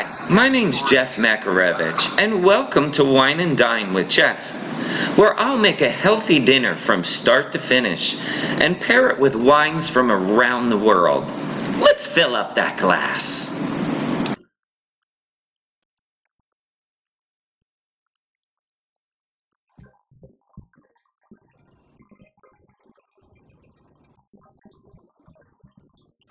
Hi, my name's Jeff Makarevich, and welcome to Wine and Dine with Jeff, where I'll make a healthy dinner from start to finish and pair it with wines from around the world. Let's fill up that glass.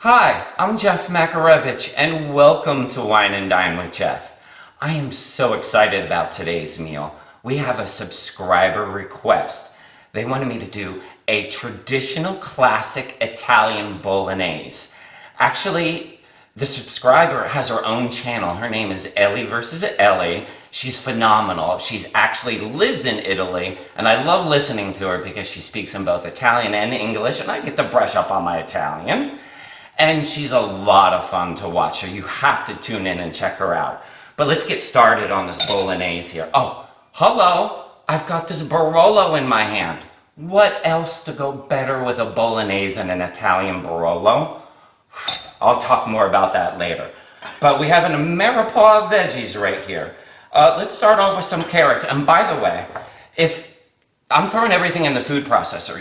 Hi, I'm Jeff Makarevich, and welcome to Wine and Dine with Jeff. I am so excited about today's meal. We have a subscriber request. They wanted me to do a traditional classic Italian Bolognese. Actually, the subscriber has her own channel. Her name is Ellie versus Ellie. She's phenomenal. She's actually lives in Italy, and I love listening to her because she speaks in both Italian and English, and I get to brush up on my Italian. And she's a lot of fun to watch, so you have to tune in and check her out. But let's get started on this Bolognese here. Oh, hello! I've got this Barolo in my hand. What else to go better with a Bolognese than an Italian Barolo? I'll talk more about that later. But we have an Ameripaw of veggies right here. Let's start off with some carrots. And by the way, if I'm throwing everything in the food processor,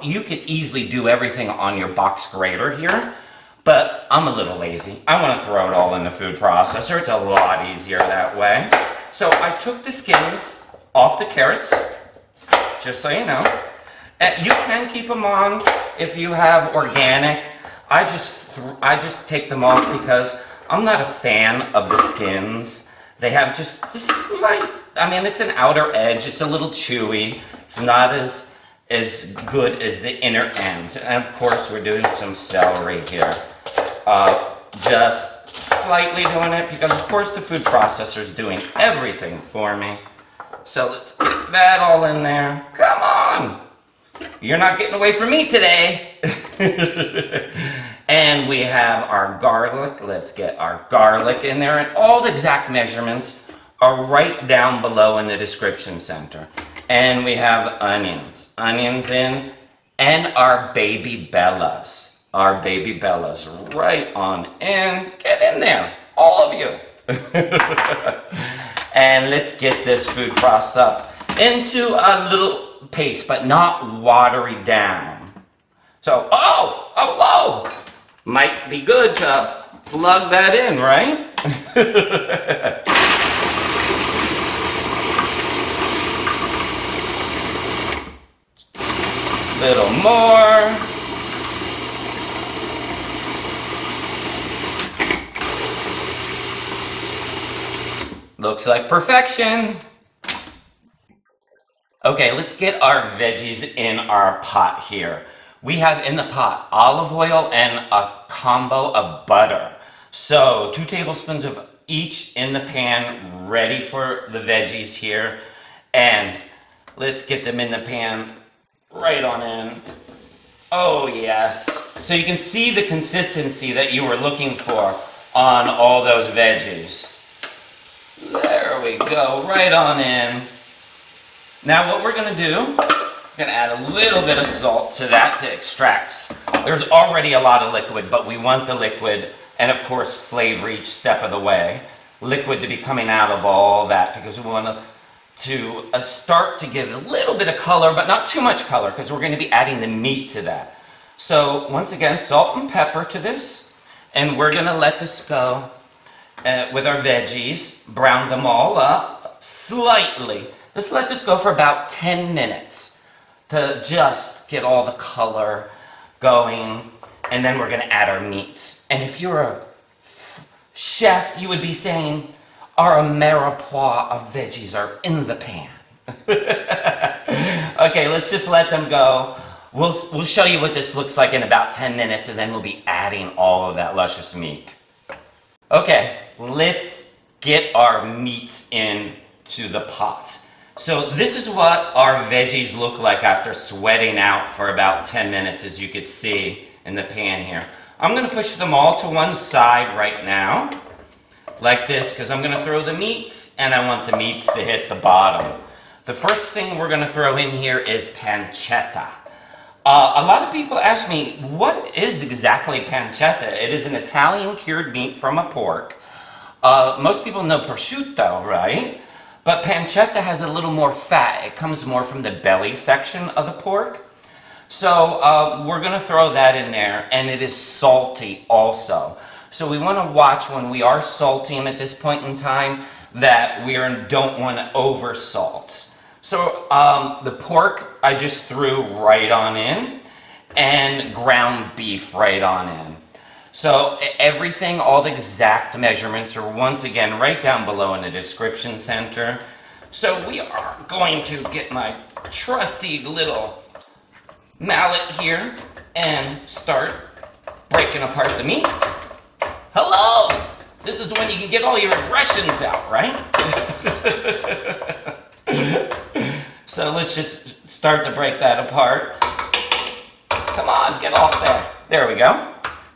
you could easily do everything on your box grater here. But I'm a little lazy. I want to throw it all in the food processor. It's a lot easier that way. So I took the skins off the carrots, just so you know. And you can keep them on if you have organic. I just take them off because I'm not a fan of the skins. They have just slight, it's an outer edge. It's a little chewy. It's not as good as the inner ends. And of course, we're doing some celery here. Just slightly doing it because of course the food processor's doing everything for me. So let's get that all in there. Come on! You're not getting away from me today! And we have our garlic. Let's get our garlic in there. And all the exact measurements are right down below in the description center. And we have onions. Onions in. And our baby bellas. Our baby bellas right on in. Get in there. All of you. And let's get this food processed up into a little paste, but not watery down. So, hello! Might be good to plug that in, right? Little more. Looks like perfection. Okay, let's get our veggies in our pot here. We have in the pot olive oil and a combo of butter. So 2 tablespoons of each in the pan, ready for the veggies here. And let's get them in the pan right on in. Oh yes. So you can see the consistency that you were looking for on all those veggies. There we go, right on in. Now what we're gonna do, we're gonna add a little bit of salt to that to extract. There's already a lot of liquid, but we want the liquid, and of course flavor each step of the way. Liquid to be coming out of all that because we want to start to give a little bit of color, but not too much color because we're gonna be adding the meat to that. So once again, salt and pepper to this, and we're gonna let this go with our veggies, brown them all up slightly. Let's let this go for about 10 minutes to just get all the color going, and then we're gonna add our meats. And if you're a chef, you would be saying, our Ameripaw of veggies are in the pan. Okay, let's just let them go. We'll show you what this looks like in about 10 minutes, and then we'll be adding all of that luscious meat. Okay, let's get our meats into the pot. So this is what our veggies look like after sweating out for about 10 minutes, as you could see in the pan here. I'm gonna push them all to one side right now, like this, because I'm gonna throw the meats, and I want the meats to hit the bottom. The first thing we're gonna throw in here is pancetta. A lot of people ask me, what is exactly pancetta? It is an Italian cured meat from a pork. Most people know prosciutto, right? But pancetta has a little more fat. It comes more from the belly section of the pork. So we're going to throw that in there, and it is salty also. So we want to watch when we are salting at this point in time that we don't want to over salt. So the pork I just threw right on in, and ground beef right on in. So everything, all the exact measurements are once again right down below in the description center. So we are going to get my trusty little mallet here and start breaking apart the meat. Hello! This is when you can get all your aggressions out, right? So let's just start to break that apart. Come on, get off there. There we go.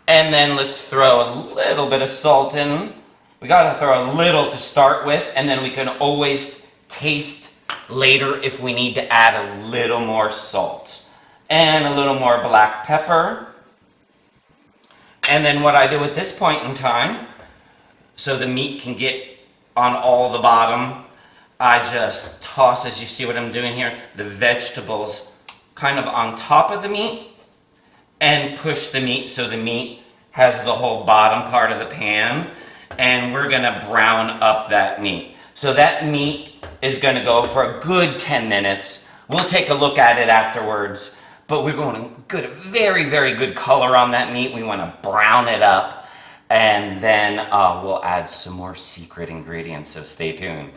And then let's throw a little bit of salt in. We gotta throw a little to start with, and then we can always taste later if we need to add a little more salt. And a little more black pepper. And then what I do at this point in time, so the meat can get on all the bottom, I just toss, as you see what I'm doing here, the vegetables kind of on top of the meat and push the meat so the meat has the whole bottom part of the pan, and we're gonna brown up that meat. So that meat is gonna go for a good 10 minutes. We'll take a look at it afterwards. But we're going to get a very, very good color on that meat. We want to brown it up. And then we'll add some more secret ingredients, so stay tuned.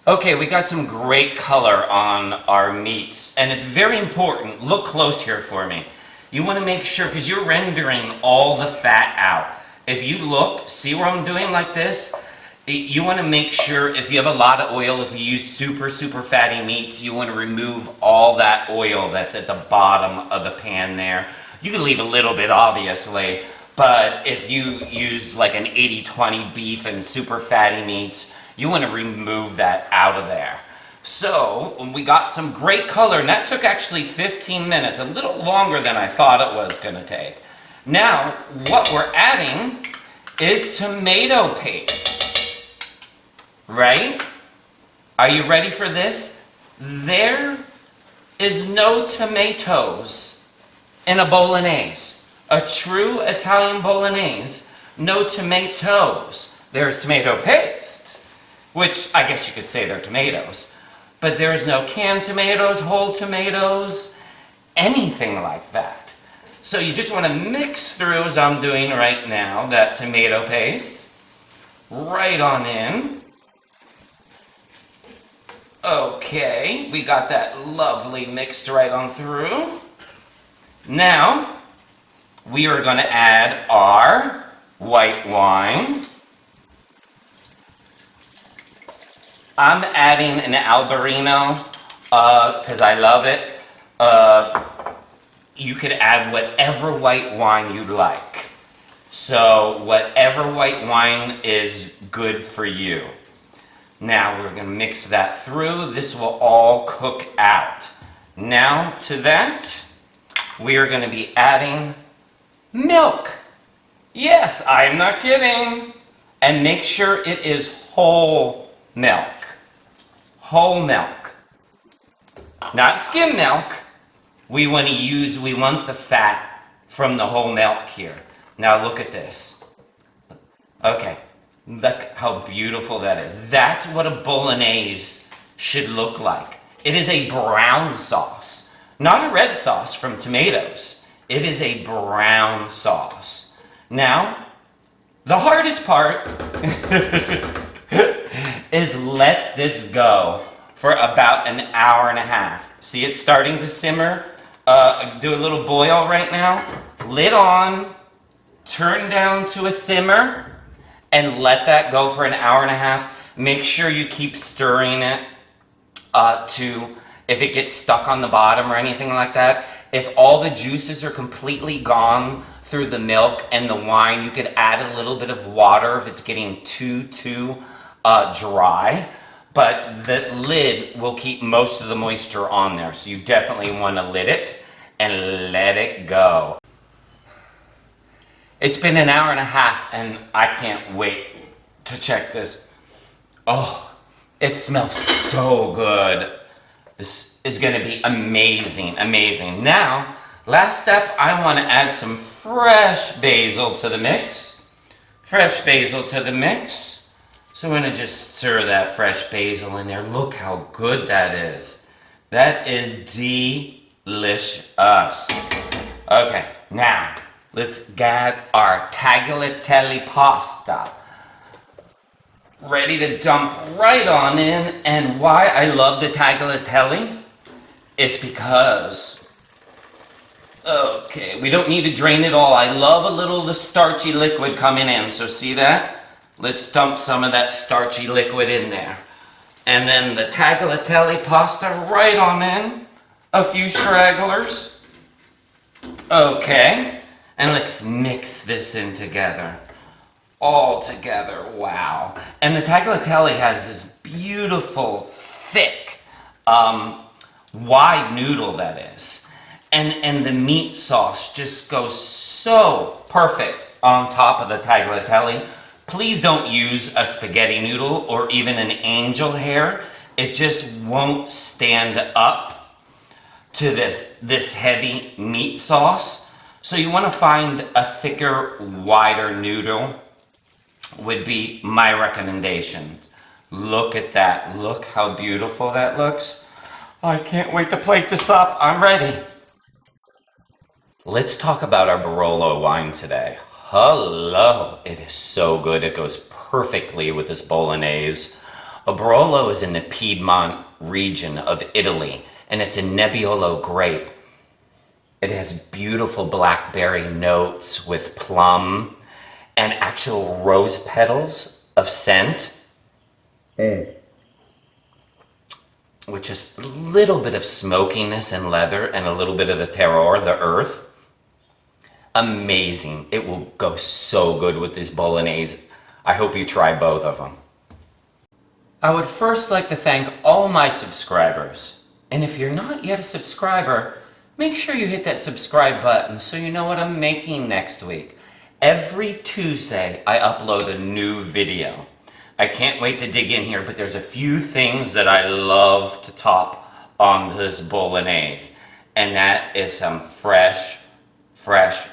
Okay, we got some great color on our meats. And it's very important. Look close here for me. You want to make sure, because you're rendering all the fat out. If you look, see what I'm doing like this? You want to make sure, if you have a lot of oil, if you use super fatty meats, you want to remove all that oil that's at the bottom of the pan there. You can leave a little bit, obviously, but if you use like an 80-20 beef and super fatty meats, you want to remove that out of there. So we got some great color, and that took actually 15 minutes, a little longer than I thought it was going to take. Now, what we're adding is tomato paste. Right? Are you ready for this? There is no tomatoes in a Bolognese. A true Italian Bolognese, no tomatoes. There's tomato paste, which I guess you could say they're tomatoes. But there's no canned tomatoes, whole tomatoes, anything like that. So you just want to mix through, as I'm doing right now, that tomato paste right on in. Okay, we got that lovely mixed right on through. Now, we are going to add our white wine. I'm adding an Albarino because I love it. You could add whatever white wine you'd like. So, whatever white wine is good for you. Now we're going to mix that through. This will all cook out. Now to that, we are going to be adding milk. Yes, I am not kidding. And make sure it is whole milk. Whole milk. Not skim milk. We want the fat from the whole milk here. Now look at this. Okay. Look how beautiful that is. That's what a Bolognese should look like. It is a brown sauce, not a red sauce from tomatoes. It is a brown sauce. Now, the hardest part is let this go for about an hour and a half. See, it's starting to simmer. Do a little boil right now. Lid on, turn down to a simmer, and let that go for an hour and a half. Make sure you keep stirring it if it gets stuck on the bottom or anything like that. If all the juices are completely gone through the milk and the wine, you could add a little bit of water if it's getting too dry. But the lid will keep most of the moisture on there. So you definitely want to lid it and let it go. It's been an hour and a half, and I can't wait to check this. Oh, it smells so good. This is going to be amazing, amazing. Now, last step, I want to add some fresh basil to the mix. Fresh basil to the mix. So I'm going to just stir that fresh basil in there. Look how good that is. That is delicious. Okay, now let's get our tagliatelle pasta ready to dump right on in. And why I love the tagliatelle is because, okay, we don't need to drain it all. I love a little of the starchy liquid coming in. So see that? Let's dump some of that starchy liquid in there. And then the tagliatelle pasta right on in. A few stragglers. Okay. And let's mix this in together. All together. Wow. And the tagliatelle has this beautiful, thick, wide noodle that is. And the meat sauce just goes so perfect on top of the tagliatelle. Please don't use a spaghetti noodle or even an angel hair. It just won't stand up to this heavy meat sauce. So you want to find a thicker, wider noodle would be my recommendation. Look at that. Look how beautiful that looks. I can't wait to plate this up. I'm ready. Let's talk about our Barolo wine today. Hello. It is so good. It goes perfectly with this Bolognese. A Barolo is in the Piedmont region of Italy, and it's a Nebbiolo grape. It has beautiful blackberry notes with plum and actual rose petals of scent. With just a little bit of smokiness and leather and a little bit of the terroir, the earth. Amazing. It will go so good with this Bolognese. I hope you try both of them. I would first like to thank all my subscribers. And if you're not yet a subscriber, make sure you hit that subscribe button so you know what I'm making next week. Every Tuesday, I upload a new video. I can't wait to dig in here, but there's a few things that I love to top on this Bolognese. And that is some fresh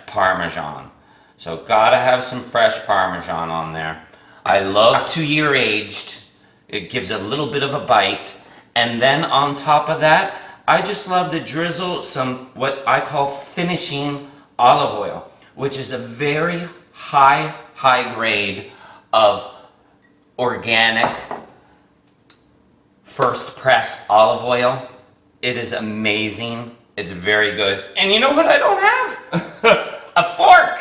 Parmesan. So gotta have some fresh Parmesan on there. I love 2-year aged. It gives a little bit of a bite. And then on top of that, I just love to drizzle some what I call finishing olive oil, which is a very high grade of organic first press olive oil. It is amazing. It's very good. And you know what I don't have? A fork!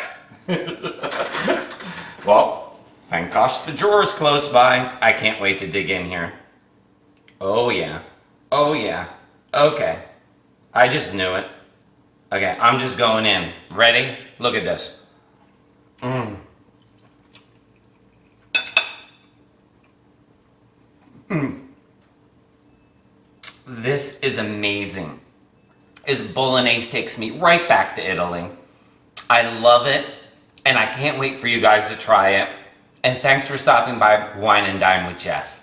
Well, thank gosh the drawer's close by. I can't wait to dig in here. Oh yeah. Oh yeah. Okay. I just knew it. Okay, I'm just going in. Ready? Look at this. This is amazing. This Bolognese takes me right back to Italy. I love it, and I can't wait for you guys to try it. And thanks for stopping by Wine and Dine with Jeff.